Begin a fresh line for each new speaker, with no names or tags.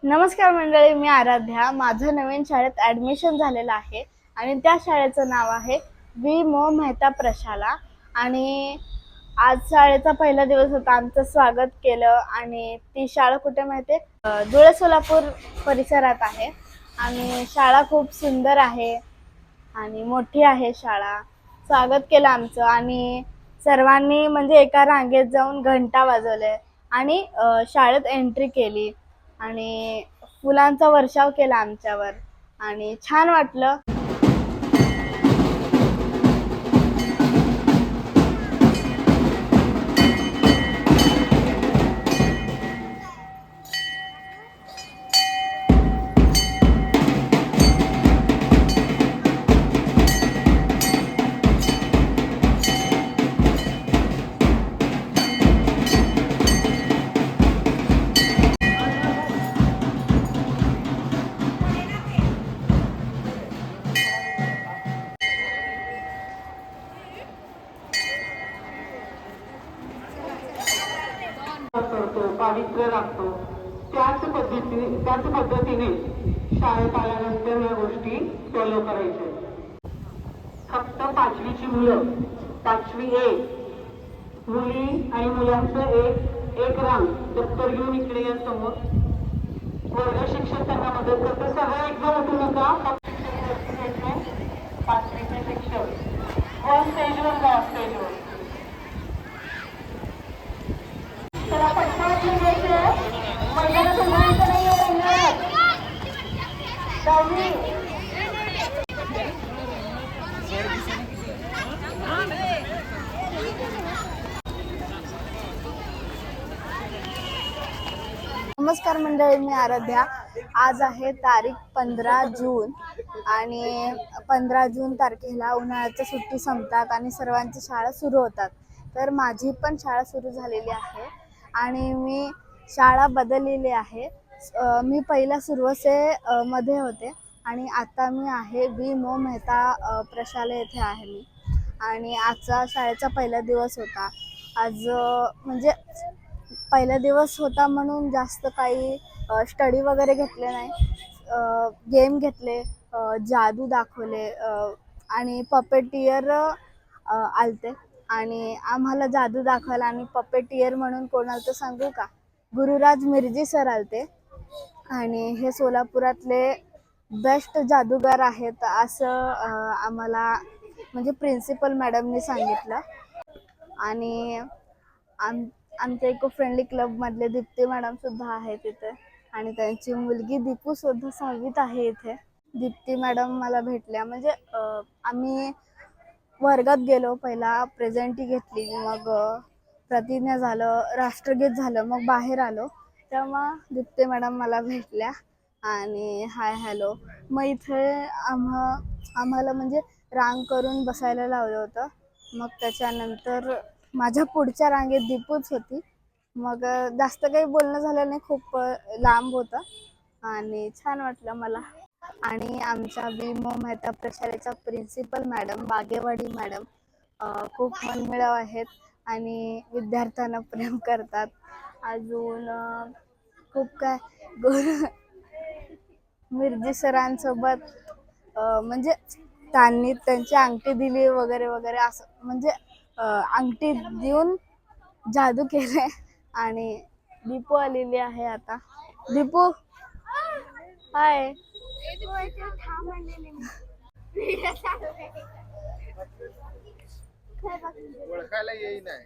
नमस्कार मंडळी, मी आराध्या. माझं नवीन शाळेत ॲडमिशन झालेलं आहे आणि त्या शाळेचं नाव आहे वी मो मेहता प्रशाला. आणि आज शाळेचा पहिला दिवस होता. आमचं स्वागत केलं आणि ती शाळा कुठे माहिती आहे? धुळे सोलापूर परिसरात आहे. आणि शाळा खूप सुंदर आहे आणि मोठी आहे शाळा. स्वागत केलं आमचं आणि सर्वांनी म्हणजे एका रांगेत जाऊन घंटा वाजवले आणि शाळेत एंट्री केली आणि फुलांचा वर्षाव केला आमच्यावर आणि छान वाटलं.
करतो, पावित्र्य राखतो. त्याच पद्धतीने शाळेत आल्यानंतर या गोष्टी फॉलो करायच्या. फक्त 5वीची मुलं, 5वी ए मुली आणि मुलांचं एक रांग दप्तर घेऊन इकडे या समोर. वर्ग शिक्षक त्यांना मदत करतो. सगळं एकदम उठू नका. 5वीचे शिक्षक वन स्टेजवर जा. स्टेजवर त्याला पटकन घ्यायचे. मैदानात उभारायचं नाही आहे. दहावी
नमस्कार मंडळी, मी आराध्या. आज आहे तारीख 15 जून आणि 15 जून तारखेला उन्हाळ्याच्या सुट्टी संपतात आणि सर्वांची शाळा सुरू होतात. तर माझी पण शाळा सुरू झालेली आहे आणि मी शाळा बदललेली आहे. मी पहिला सुरवसे मध्ये होते आणि आता मी आहे वी मो मेहता प्रशाला येथे आहे मी. आणि आजचा शाळेचा पहिला दिवस होता. आज म्हणजे पहिला दिवस होता म्हणून जास्त काही स्टडी वगैरे घेतले नाही. गेम घेतले, जादू दाखवले आणि पपेटियर आलते आणि आम्हाला जादू दाखवायला आणि पपेटियर म्हणून कोणाला तर सांगू का, गुरुराज मिर्जी सर आलते. आणि हे सोलापुरातले बेस्ट जादूगार आहेत असं आम्हाला म्हणजे प्रिन्सिपल मॅडमने सांगितलं. आणि आमच्या इको फ्रेंडली क्लबमधले दीप्ती मॅडम सुद्धा आहे तिथे आणि त्यांची मुलगी दीपू सुद्धा 6वीत आहे इथे. दीप्ती मॅडम मला भेटल्या म्हणजे आम्ही वर्गात गेलो, पहिला प्रेझेंटी घेतली, मग प्रतिज्ञा झालं, राष्ट्रगीत झालं, मग बाहेर आलो तेव्हा दीप्ती मॅडम मला भेटल्या आणि हाय हॅलो. मग इथे आम्हाला म्हणजे रांग करून बसायला लावलं होतं. मग त्याच्यानंतर माझ्या पुढच्या रांगेत दीपूच होती. मग जास्त काही बोलणं झालं नाही, खूप लांब होतं आणि छान वाटलं मला. आणि आमच्या वी मो मेहता प्रशालेच्या प्रिन्सिपल मॅडम बागेवाडी मॅडम खूप मनमिळाऊ आहेत आणि विद्यार्थ्यांना प्रेम करतात. अजून खूप काय मिर्जी सरांसोबत म्हणजे त्यांनी त्यांची अंगठी दिली वगैरे वगैरे असं म्हणजे अंगठी देऊन जादू केले. आणि दीपू आलेली आहे आता. दीपू हाय.
ओळखायला येई नाही.